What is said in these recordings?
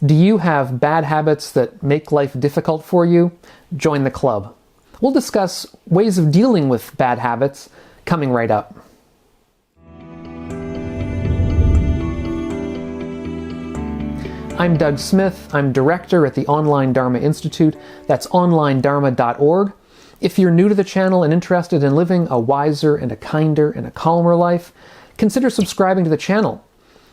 Do you have bad habits that make life difficult for you? Join the club. We'll discuss ways of dealing with bad habits coming right up. I'm Doug Smith. I'm director at the Online Dharma Institute. That's onlinedharma.org. If you're new to the channel and interested in living a wiser and a kinder and a calmer life, consider subscribing to the channel.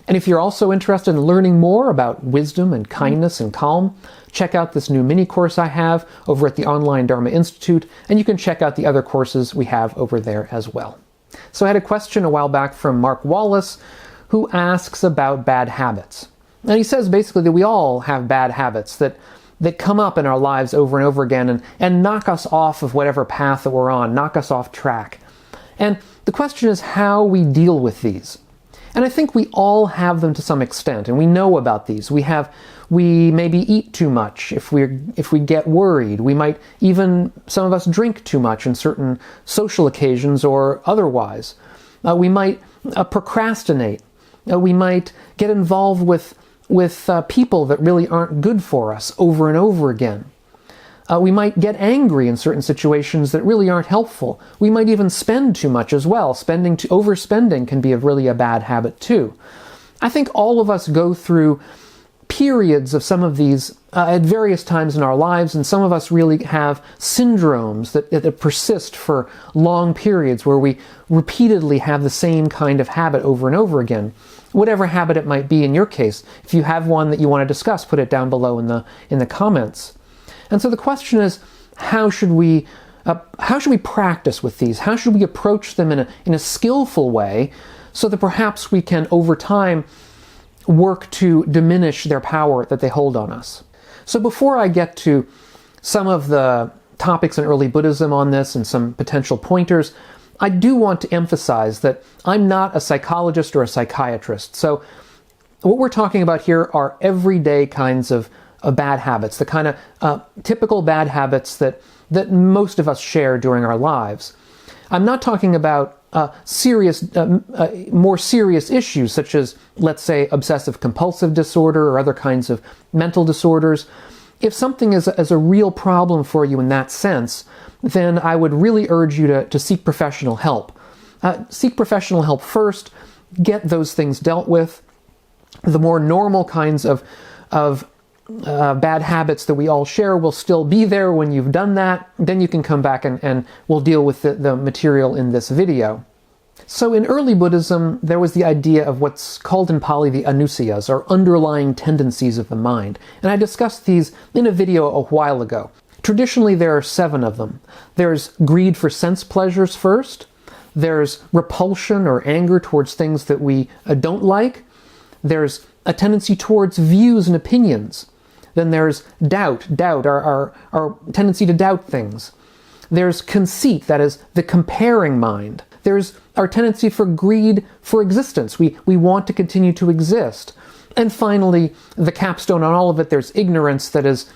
And if you're also interested in learning more about wisdom and kindness and calm, check out this new mini course I have over at the Online Dharma Institute, and you can check out the other courses we have over there as well. So I had a question a while back from Mark Wallace, who asks about bad habits. And he says basically that we all have bad habits that come up in our lives over and over again and knock us off of whatever path that we're on, knock us off track. And the question is how we deal with these. And I think we all have them to some extent, and we know about these. We maybe eat too much if we get worried. We might even, some of us drink too much in certain social occasions or otherwise. We might procrastinate. We might get involved with people that really aren't good for us over and over again. We might get angry in certain situations that really aren't helpful. We might even spend too much as well. Overspending can be really a bad habit too. I think all of us go through periods of some of these at various times in our lives, and some of us really have syndromes that persist for long periods where we repeatedly have the same kind of habit over and over again. Whatever habit it might be in your case. If you have one that you want to discuss, put it down below in the comments. And so the question is, how should we practice with these? How should we approach them in a skillful way so that perhaps we can, over time, work to diminish their power that they hold on us? So before I get to some of the topics in early Buddhism on this and some potential pointers, I do want to emphasize that I'm not a psychologist or a psychiatrist. So what we're talking about here are everyday kinds of bad habits, the kind of typical bad habits that most of us share during our lives. I'm not talking about more serious issues such as, let's say, obsessive-compulsive disorder or other kinds of mental disorders. If something is a real problem for you in that sense, then I would really urge you to seek professional help. Seek professional help first, get those things dealt with. The more normal kinds of bad habits that we all share will still be there when you've done that. Then you can come back and we'll deal with the material in this video. So in early Buddhism, there was the idea of what's called in Pali the anusayas, or underlying tendencies of the mind. And I discussed these in a video a while ago. Traditionally, there are 7 of them. There's greed for sense pleasures first. There's repulsion or anger towards things that we don't like. There's a tendency towards views and opinions. Then there's doubt, our tendency to doubt things. There's conceit, that is, the comparing mind. There's our tendency for greed for existence. We want to continue to exist. And finally, the capstone on all of it, there's ignorance, that is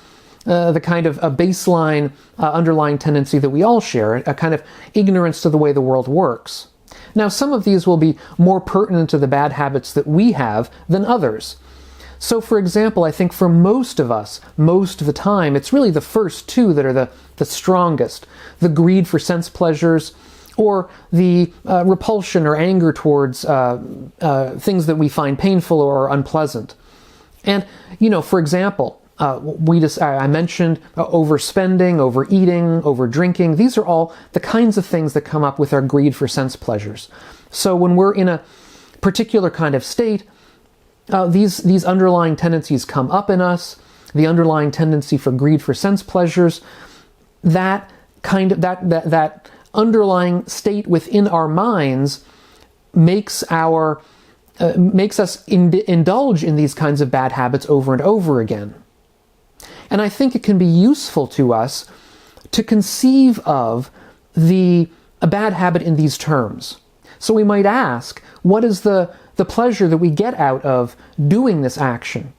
the kind of a baseline underlying tendency that we all share, a kind of ignorance to the way the world works. Now, some of these will be more pertinent to the bad habits that we have than others. So, for example, I think for most of us, most of the time, it's really the first 2 that are the strongest. The greed for sense pleasures, or the repulsion or anger towards things that we find painful or unpleasant. And, for example, I mentioned overspending, overeating, overdrinking. These are all the kinds of things that come up with our greed for sense pleasures. So when we're in a particular kind of state, these underlying tendencies come up in us. The underlying tendency for greed for sense pleasures, that underlying state within our minds makes us indulge in these kinds of bad habits over and over again. And I think it can be useful to us to conceive of a bad habit in these terms. So we might ask, what is the pleasure that we get out of doing this action?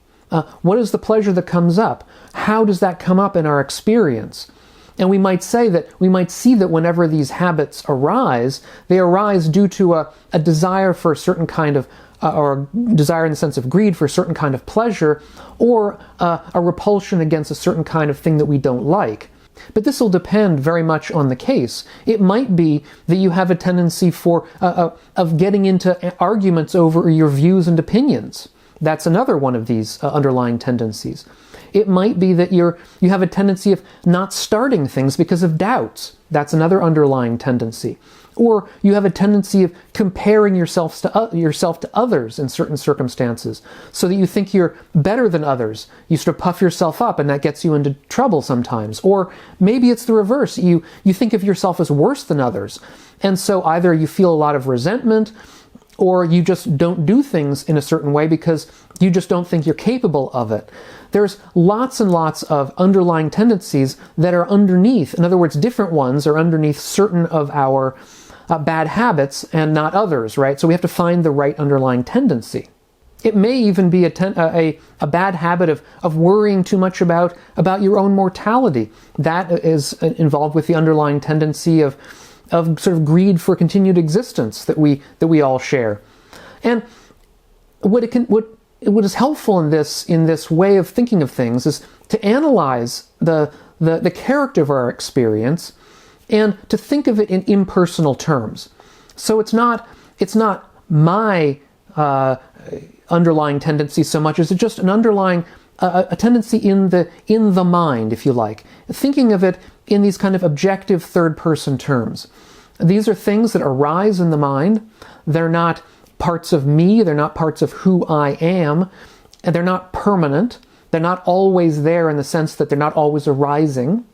What is the pleasure that comes up? How does that come up in our experience? And we might see that whenever these habits arise, they arise due to a desire for a certain kind of or desire in the sense of greed for a certain kind of pleasure, or a repulsion against a certain kind of thing that we don't like. But this will depend very much on the case. It might be that you have a tendency of getting into arguments over your views and opinions. That's another one of these underlying tendencies. It might be that you have a tendency of not starting things because of doubts. That's another underlying tendency. Or you have a tendency of comparing yourself to others in certain circumstances, so that you think you're better than others. You sort of puff yourself up, and that gets you into trouble sometimes. Or maybe it's the reverse. You think of yourself as worse than others, and so either you feel a lot of resentment, or you just don't do things in a certain way because you just don't think you're capable of it. There's lots and lots of underlying tendencies that are underneath. In other words, different ones are underneath certain of our bad habits and not others, right? So we have to find the right underlying tendency. It may even be a bad habit of worrying too much about your own mortality. That is involved with the underlying tendency of sort of greed for continued existence that we all share. And what is helpful in this way of thinking of things is to analyze the character of our experience and to think of it in impersonal terms. So it's not my underlying tendency so much as it's just an underlying a tendency in the mind, if you like. Thinking of it in these kind of objective third-person terms. These are things that arise in the mind. They're not parts of me. They're not parts of who I am. And they're not permanent. They're not always there in the sense that they're not always arising.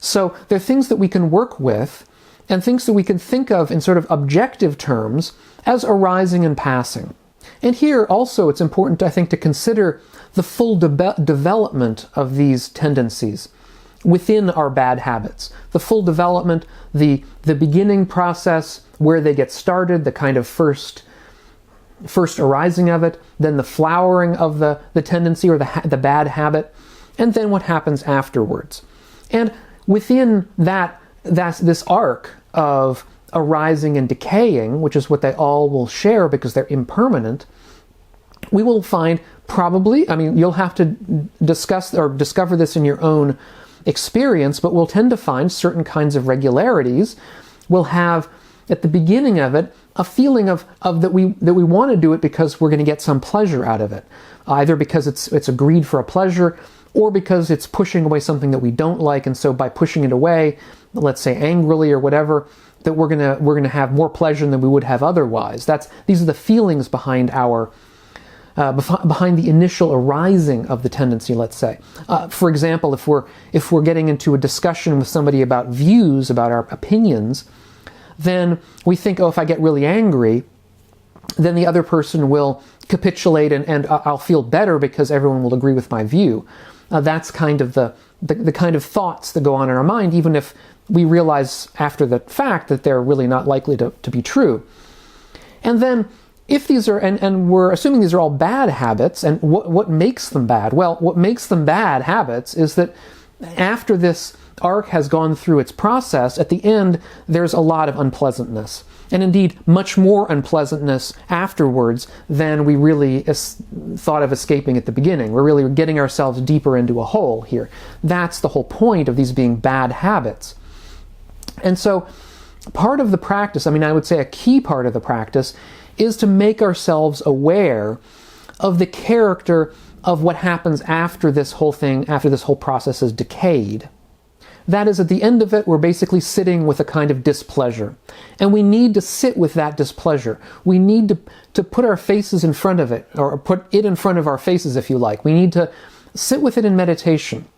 So they're things that we can work with and things that we can think of in sort of objective terms as arising and passing. And here also it's important, I think, to consider the full development of these tendencies within our bad habits. The full development, the beginning process, where they get started, the kind of first arising of it, then the flowering of the tendency or the bad habit, and then what happens afterwards. And within this arc of arising and decaying, which is what they all will share because they're impermanent, we will find probably, you'll have to discuss or discover this in your own experience, but we'll tend to find certain kinds of regularities. We'll have, at the beginning of it, a feeling of that we want to do it because we're going to get some pleasure out of it, either because it's a greed for a pleasure, or because it's pushing away something that we don't like, and so by pushing it away, let's say angrily or whatever, that we're gonna have more pleasure than we would have otherwise. These are the feelings behind behind the initial arising of the tendency, let's say. For example, if we're getting into a discussion with somebody about views, about our opinions, then we think, if I get really angry, then the other person will capitulate and I'll feel better because everyone will agree with my view. That's kind of the kind of thoughts that go on in our mind, even if we realize after the fact that they're really not likely to be true. And then if these are, and we're assuming these are all bad habits, and what makes them bad? Well, what makes them bad habits is that after this arc has gone through its process, at the end, there's a lot of unpleasantness. And indeed, much more unpleasantness afterwards than we really thought of escaping at the beginning. We're really getting ourselves deeper into a hole here. That's the whole point of these being bad habits. And so part of the practice, I would say a key part of the practice, is to make ourselves aware of the character of what happens after this whole thing, after this whole process is decayed. That is, at the end of it, we're basically sitting with a kind of displeasure. And we need to sit with that displeasure. We need to put our faces in front of it, or put it in front of our faces, if you like. We need to sit with it in meditation.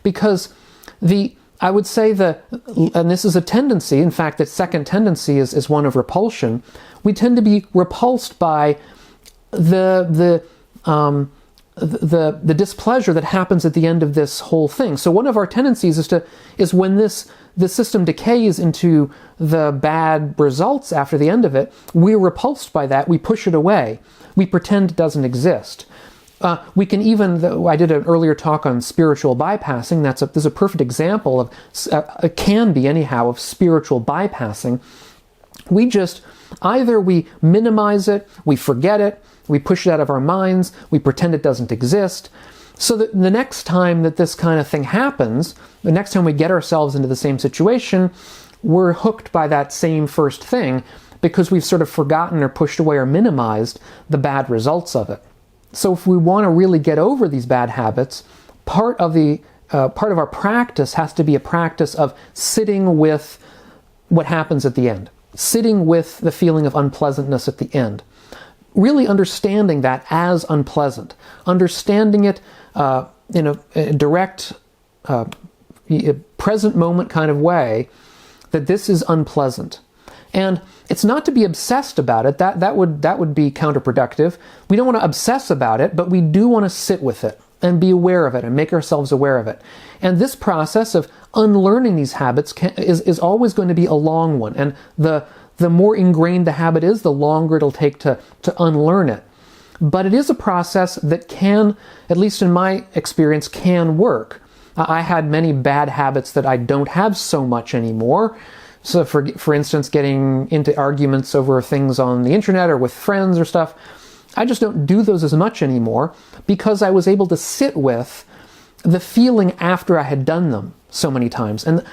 Because I would say and this is a tendency, in fact, the second tendency is one of repulsion. We tend to be repulsed by the displeasure that happens at the end of this whole thing. So one of our tendencies is when this system decays into the bad results after the end of it, we're repulsed by that, we push it away, we pretend it doesn't exist. We can even, I did an earlier talk on spiritual bypassing. There's a perfect example of, it can be anyhow, of spiritual bypassing. We just Either we minimize it, we forget it, we push it out of our minds, we pretend it doesn't exist, so that the next time that this kind of thing happens, the next time we get ourselves into the same situation, we're hooked by that same first thing because we've sort of forgotten or pushed away or minimized the bad results of it. So if we want to really get over these bad habits, part of our practice has to be a practice of sitting with what happens at the end, sitting with the feeling of unpleasantness at the end, really understanding that as unpleasant, understanding it in a direct, present moment kind of way, that this is unpleasant. And it's not to be obsessed about it. That would be counterproductive. We don't want to obsess about it, but we do want to sit with it and be aware of it and make ourselves aware of it. And this process of unlearning these habits is always going to be a long one. And the more ingrained the habit is, the longer it'll take to unlearn it. But it is a process that can, at least in my experience, can work. I had many bad habits that I don't have so much anymore. So for instance, getting into arguments over things on the internet or with friends or stuff, I just don't do those as much anymore because I was able to sit with the feeling after I had done them so many times. And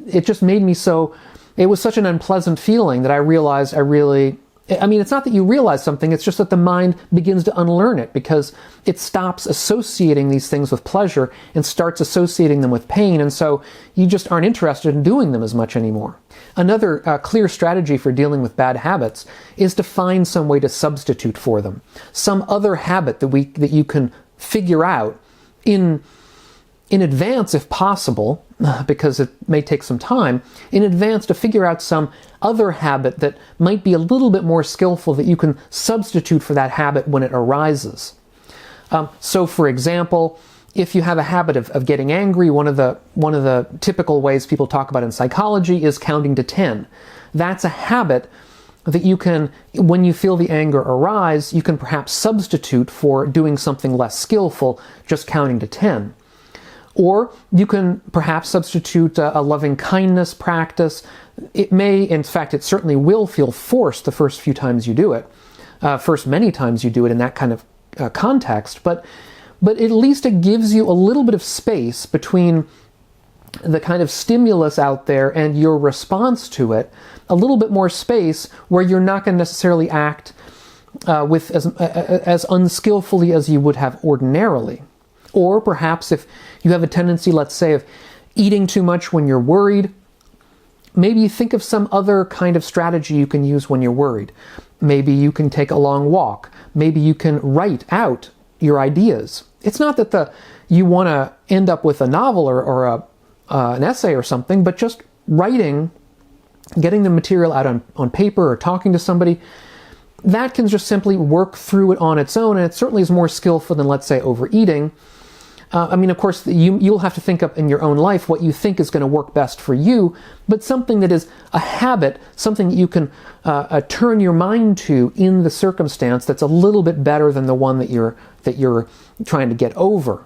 it just made me so, it was such an unpleasant feeling that I realized it's not that you realize something, it's just that the mind begins to unlearn it because it stops associating these things with pleasure and starts associating them with pain, and so you just aren't interested in doing them as much anymore. Another clear strategy for dealing with bad habits is to find some way to substitute for them. Some other habit that you can figure out in advance if possible, because it may take some time, in advance to figure out some other habit that might be a little bit more skillful that you can substitute for that habit when it arises. So for example, if you have a habit of getting angry, one of the typical ways people talk about in psychology is counting to 10. That's a habit that you can, when you feel the anger arise, you can perhaps substitute for doing something less skillful, just counting to 10. Or you can perhaps substitute a loving kindness practice. It may, in fact, it certainly will feel forced the first few times you do it, first many times you do it in that kind of context, but at least it gives you a little bit of space between the kind of stimulus out there and your response to it, a little bit more space where you're not going to necessarily act with as unskillfully as you would have ordinarily. Or perhaps if you have a tendency, let's say, of eating too much when you're worried, maybe think of some other kind of strategy you can use when you're worried. Maybe you can take a long walk. Maybe you can write out your ideas. It's not that you want to end up with a novel or an essay or something, but just writing, getting the material out on paper or talking to somebody, that can just simply work through it on its own, and it certainly is more skillful than, let's say, overeating. Of course, you'll have to think up in your own life what you think is going to work best for you, but something that is a habit, something that you can turn your mind to in the circumstance that's a little bit better than the one that you're trying to get over.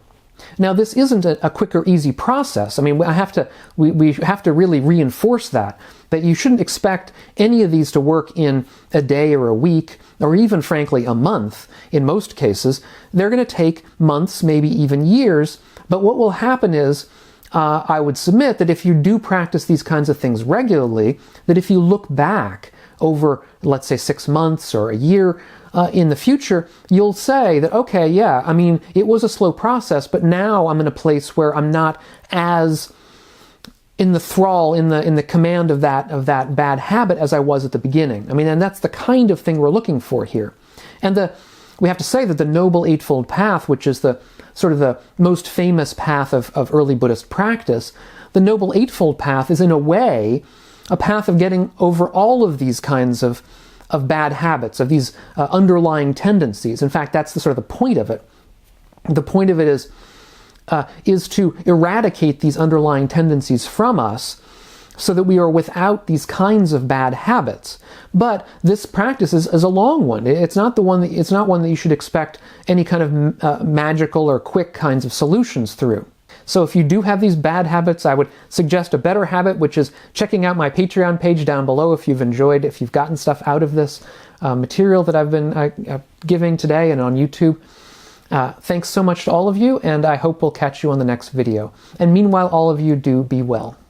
Now, this isn't a quick or easy process. We have to really reinforce that you shouldn't expect any of these to work in a day or a week, or even, frankly, a month. In most cases, they're going to take months, maybe even years. But what will happen is, I would submit that if you do practice these kinds of things regularly, that if you look back over, let's say, 6 months or a year, in the future, you'll say that, okay, yeah, it was a slow process, but now I'm in a place where I'm not as in the thrall, in the command of that bad habit as I was at the beginning. And that's the kind of thing we're looking for here. And we have to say that the Noble Eightfold Path, which is the sort of the most famous path of early Buddhist practice, the Noble Eightfold Path is in a way a path of getting over all of these kinds of bad habits, of these underlying tendencies. In fact, that's the sort of the point of it. The point of it is to eradicate these underlying tendencies from us so that we are without these kinds of bad habits. But this practice is a long one. It's not one that you should expect any kind of magical or quick kinds of solutions through. So if you do have these bad habits, I would suggest a better habit, which is checking out my Patreon page down below if you've gotten stuff out of this material that I've been giving today and on YouTube. Thanks so much to all of you, and I hope we'll catch you on the next video. And meanwhile, all of you do be well.